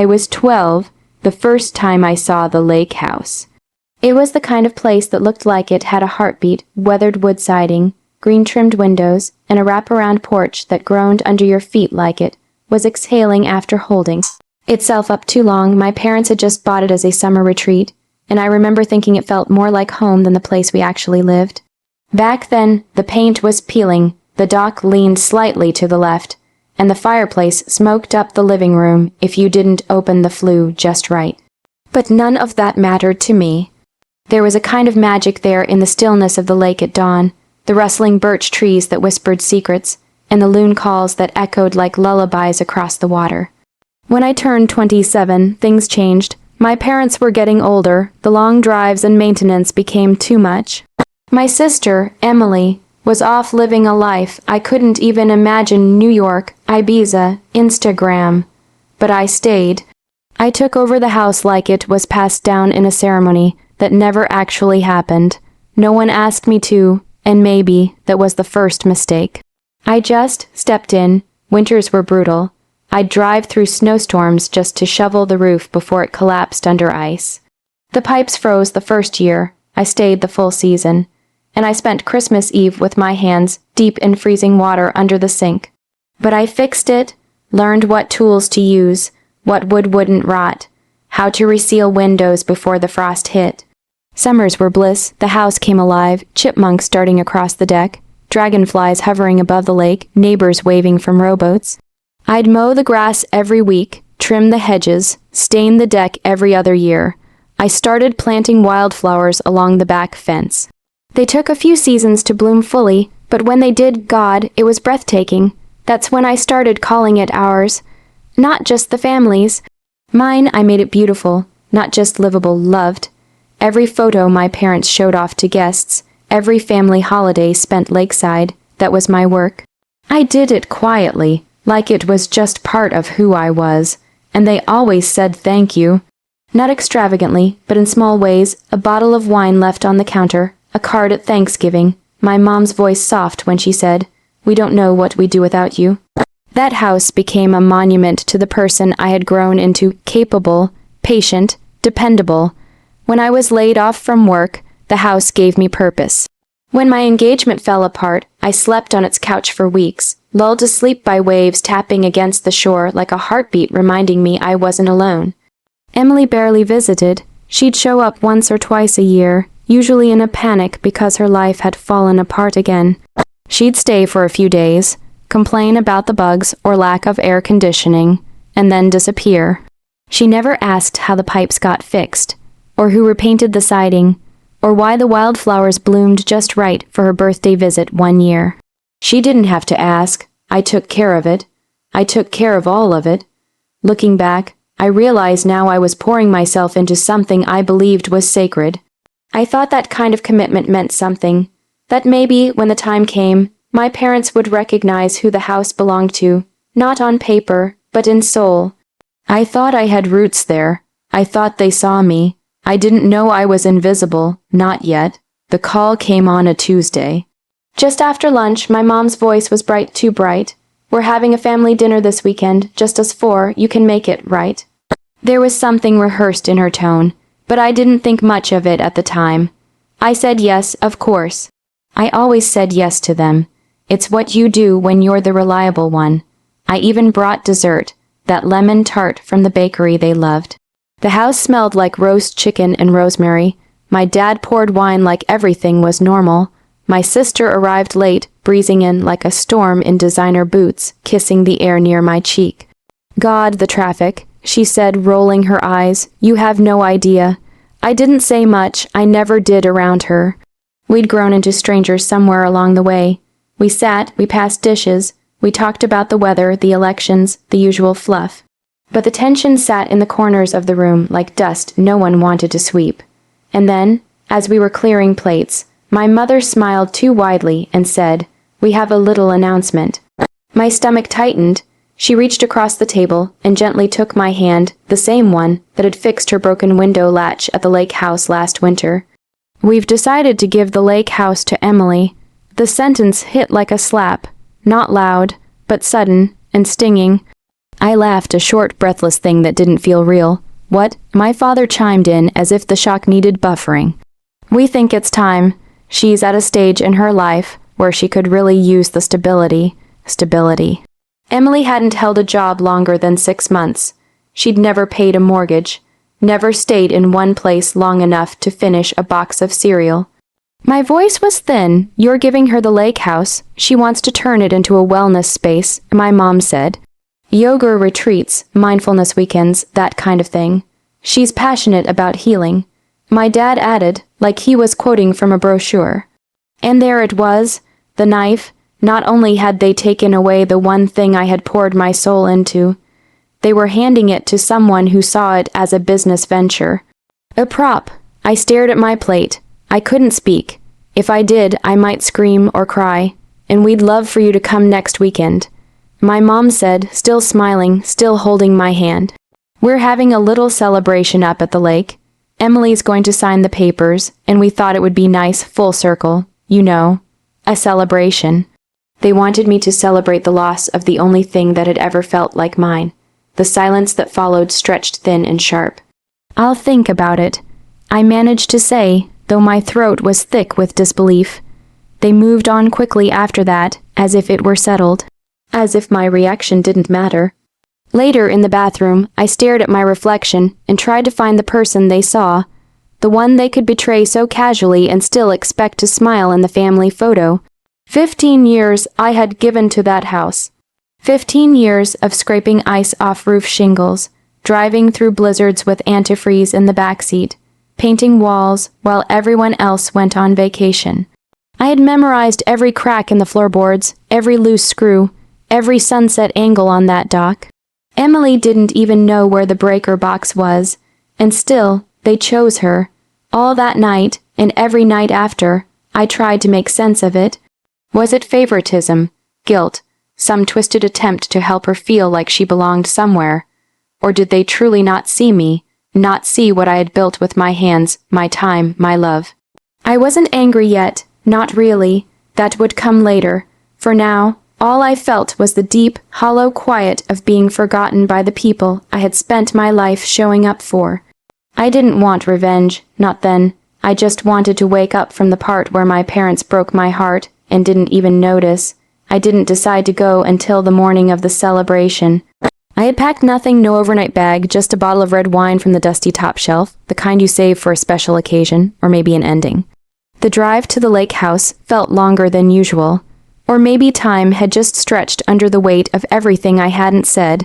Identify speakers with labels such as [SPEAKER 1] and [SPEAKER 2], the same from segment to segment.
[SPEAKER 1] I was 12, the first time I saw the lake house. It was the kind of place that looked like it had a heartbeat, weathered wood siding, green-trimmed windows, and a wraparound porch that groaned under your feet like it was exhaling after holding itself up too long. My parents had just bought it as a summer retreat, and I remember thinking it felt more like home than the place we actually lived. Back then, the paint was peeling, the dock leaned slightly to the left, and the fireplace smoked up the living room if you didn't open the flue just right. But none of that mattered to me. There was a kind of magic there in the stillness of the lake at dawn, the rustling birch trees that whispered secrets, and the loon calls that echoed like lullabies across the water. When I turned 27, things changed. My parents were getting older, the long drives and maintenance became too much. My sister, Emily, was off living a life I couldn't even imagine. New York, Ibiza, Instagram. But I stayed. I took over the house like it was passed down in a ceremony that never actually happened. No one asked me to, and maybe that was the first mistake. I just stepped in. Winters were brutal. I'd drive through snowstorms just to shovel the roof before it collapsed under ice. The pipes froze the first year. I stayed the full season. And I spent Christmas Eve with my hands deep in freezing water under the sink. But I fixed it, learned what tools to use, what wood wouldn't rot, how to reseal windows before the frost hit. Summers were bliss, the house came alive, chipmunks darting across the deck, dragonflies hovering above the lake, neighbors waving from rowboats. I'd mow the grass every week, trim the hedges, stain the deck every other year. I started planting wildflowers along the back fence. They took a few seasons to bloom fully, but when they did, God, it was breathtaking. That's when I started calling it ours. Not just the family's. Mine, I made it beautiful, not just livable, loved. Every photo my parents showed off to guests, every family holiday spent lakeside, that was my work. I did it quietly, like it was just part of who I was, and they always said thank you. Not extravagantly, but in small ways, a bottle of wine left on the counter, a card at Thanksgiving, my mom's voice soft when she said, "We don't know what we'd do without you." That house became a monument to the person I had grown into, capable, patient, dependable. When I was laid off from work, the house gave me purpose. When my engagement fell apart, I slept on its couch for weeks, lulled to sleep by waves tapping against the shore like a heartbeat reminding me I wasn't alone. Emily barely visited. She'd show up once or twice a year, usually in a panic because her life had fallen apart again. She'd stay for a few days, complain about the bugs or lack of air conditioning, and then disappear. She never asked how the pipes got fixed, or who repainted the siding, or why the wildflowers bloomed just right for her birthday visit one year. She didn't have to ask. I took care of it. I took care of all of it. Looking back, I realize now I was pouring myself into something I believed was sacred. I thought that kind of commitment meant something, that maybe, when the time came, my parents would recognize who the house belonged to, not on paper, but in soul. I thought I had roots there. I thought they saw me. I didn't know I was invisible, not yet. The call came on a Tuesday. Just after lunch, my mom's voice was bright, too bright. "We're having a family dinner this weekend, just us four, you can make it, right?" There was something rehearsed in her tone, but I didn't think much of it at the time. I said yes, of course. I always said yes to them. It's what you do when you're the reliable one. I even brought dessert, that lemon tart from the bakery they loved. The house smelled like roast chicken and rosemary. My dad poured wine like everything was normal. My sister arrived late, breezing in like a storm in designer boots, kissing the air near my cheek. "God, the traffic," she said, rolling her eyes. "You have no idea." I didn't say much. I never did around her. We'd grown into strangers somewhere along the way. We sat, we passed dishes, we talked about the weather, the elections, the usual fluff. But the tension sat in the corners of the room like dust no one wanted to sweep. And then, as we were clearing plates, my mother smiled too widely and said, "We have a little announcement." My stomach tightened. She reached across the table and gently took my hand, the same one that had fixed her broken window latch at the lake house last winter. "We've decided to give the lake house to Emily." The sentence hit like a slap, not loud, but sudden and stinging. I laughed, a short, breathless thing that didn't feel real. What? My father chimed in as if the shock needed buffering. We think it's time. She's at a stage in her life where she could really use the stability. Emily hadn't held a job longer than 6 months. She'd never paid a mortgage, never stayed in one place long enough to finish a box of cereal. My voice was thin. You're giving her the lake house. She wants to turn it into a wellness space, my mom said. Yoga retreats, mindfulness weekends, that kind of thing. She's passionate about healing. My dad added, like he was quoting from a brochure. And there it was, the knife. Not only had they taken away the one thing I had poured my soul into, they were handing it to someone who saw it as a business venture. A prop. I stared at my plate. I couldn't speak. If I did, I might scream or cry. And we'd love for you to come next weekend. My mom said, still smiling, still holding my hand. We're having a little celebration up at the lake. Emily's going to sign the papers, and we thought it would be nice, full circle, you know, a celebration. They wanted me to celebrate the loss of the only thing that had ever felt like mine. The silence that followed stretched thin and sharp. I'll think about it, I managed to say, though my throat was thick with disbelief. They moved on quickly after that, as if it were settled. As if my reaction didn't matter. Later in the bathroom, I stared at my reflection and tried to find the person they saw, the one they could betray so casually and still expect to smile in the family photo. 15 years I had given to that house. 15 years of scraping ice off roof shingles, driving through blizzards with antifreeze in the backseat, painting walls while everyone else went on vacation. I had memorized every crack in the floorboards, every loose screw, every sunset angle on that dock. Emily didn't even know where the breaker box was, and still, they chose her. All that night, and every night after, I tried to make sense of it. Was it favoritism, guilt, some twisted attempt to help her feel like she belonged somewhere? Or did they truly not see me, not see what I had built with my hands, my time, my love? I wasn't angry yet, not really. That would come later. For now, all I felt was the deep, hollow quiet of being forgotten by the people I had spent my life showing up for. I didn't want revenge, not then. I just wanted to wake up from the part where my parents broke my heart and didn't even notice. I didn't decide to go until the morning of the celebration. I had packed nothing, no overnight bag, just a bottle of red wine from the dusty top shelf, the kind you save for a special occasion, or maybe an ending. The drive to the lake house felt longer than usual. Or maybe time had just stretched under the weight of everything I hadn't said.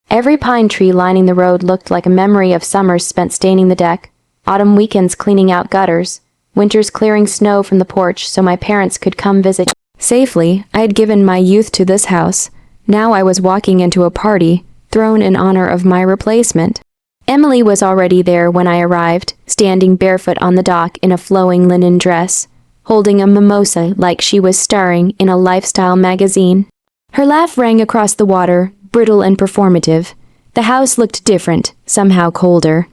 [SPEAKER 1] Every pine tree lining the road looked like a memory of summers spent staining the deck, autumn weekends cleaning out gutters, winters clearing snow from the porch so my parents could come visit. Safely, I had given my youth to this house. Now I was walking into a party, thrown in honor of my replacement. Emily was already there when I arrived, standing barefoot on the dock in a flowing linen dress, holding a mimosa like she was starring in a lifestyle magazine. Her laugh rang across the water, brittle and performative. The house looked different, somehow colder.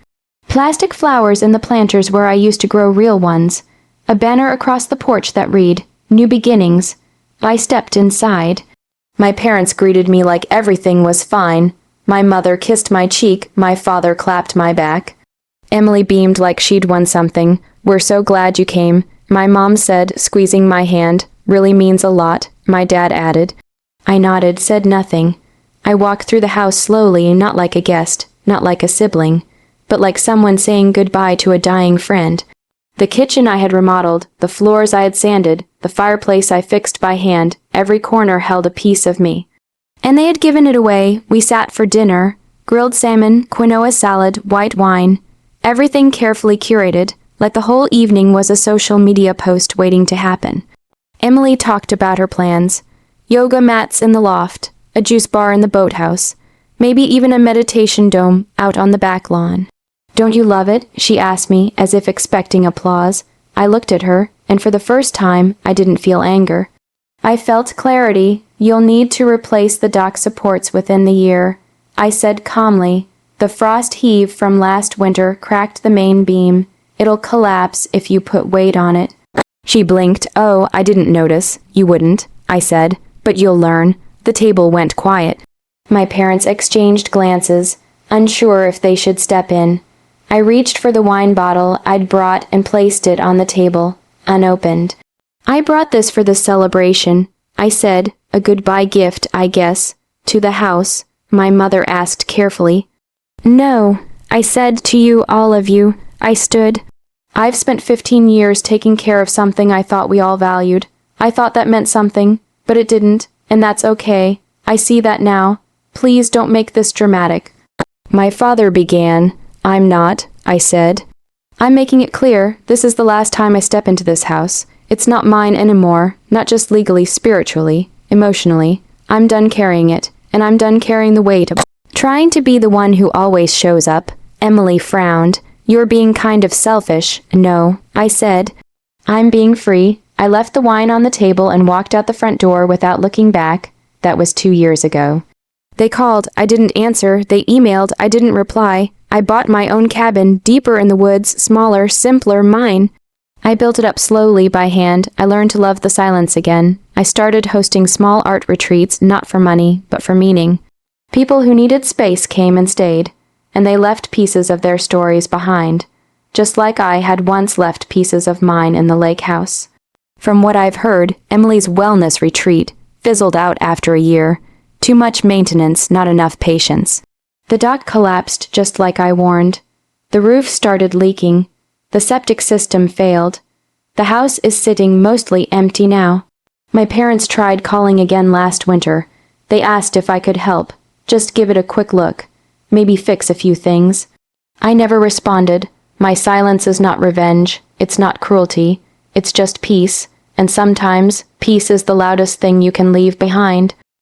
[SPEAKER 1] Plastic flowers in the planters where I used to grow real ones. A banner across the porch that read, New Beginnings. I stepped inside. My parents greeted me like everything was fine. My mother kissed my cheek, my father clapped my back. Emily beamed like she'd won something. We're so glad you came. My mom said, squeezing my hand, really means a lot, my dad added. I nodded, said nothing. I walked through the house slowly, not like a guest, not like a sibling, but like someone saying goodbye to a dying friend. The kitchen I had remodeled, the floors I had sanded, the fireplace I fixed by hand, every corner held a piece of me. And they had given it away. We sat for dinner, grilled salmon, quinoa salad, white wine, everything carefully curated, like the whole evening was a social media post waiting to happen. Emily talked about her plans. Yoga mats in the loft, a juice bar in the boathouse, maybe even a meditation dome out on the back lawn. Don't you love it? She asked me, as if expecting applause. I looked at her, and for the first time, I didn't feel anger. I felt clarity. You'll need to replace the dock supports within the year, I said calmly. The frost heave from last winter cracked the main beam. It'll collapse if you put weight on it. She blinked. Oh, I didn't notice. You wouldn't, I said. But you'll learn. The table went quiet. My parents exchanged glances, unsure if they should step in. I reached for the wine bottle I'd brought and placed it on the table, unopened. "I brought this for the celebration," I said, "a goodbye gift, I guess, to the house," my mother asked carefully. "No," I said, "to you, all of you." I stood. "I've spent 15 years taking care of something I thought we all valued. I thought that meant something, but it didn't, and that's okay. I see that now. Please don't make this dramatic." My father began. "I'm not," I said. "I'm making it clear, this is the last time I step into this house. It's not mine anymore, not just legally, spiritually, emotionally. I'm done carrying it, and I'm done carrying the weight of trying to be the one who always shows up." Emily frowned. "You're being kind of selfish." "No," I said. "I'm being free." I left the wine on the table and walked out the front door without looking back. That was 2 years ago. They called, I didn't answer. They emailed, I didn't reply. I bought my own cabin, deeper in the woods, smaller, simpler, mine. I built it up slowly by hand. I learned to love the silence again. I started hosting small art retreats, not for money, but for meaning. People who needed space came and stayed, and they left pieces of their stories behind, just like I had once left pieces of mine in the lake house. From what I've heard, Emily's wellness retreat fizzled out after a year. Too much maintenance, not enough patience. The dock collapsed just like I warned. The roof started leaking. The septic system failed. The house is sitting mostly empty now. My parents tried calling again last winter. They asked if I could help, just give it a quick look, maybe fix a few things. I never responded. My silence is not revenge. It's not cruelty. It's just peace, and sometimes peace is the loudest thing you can leave behind.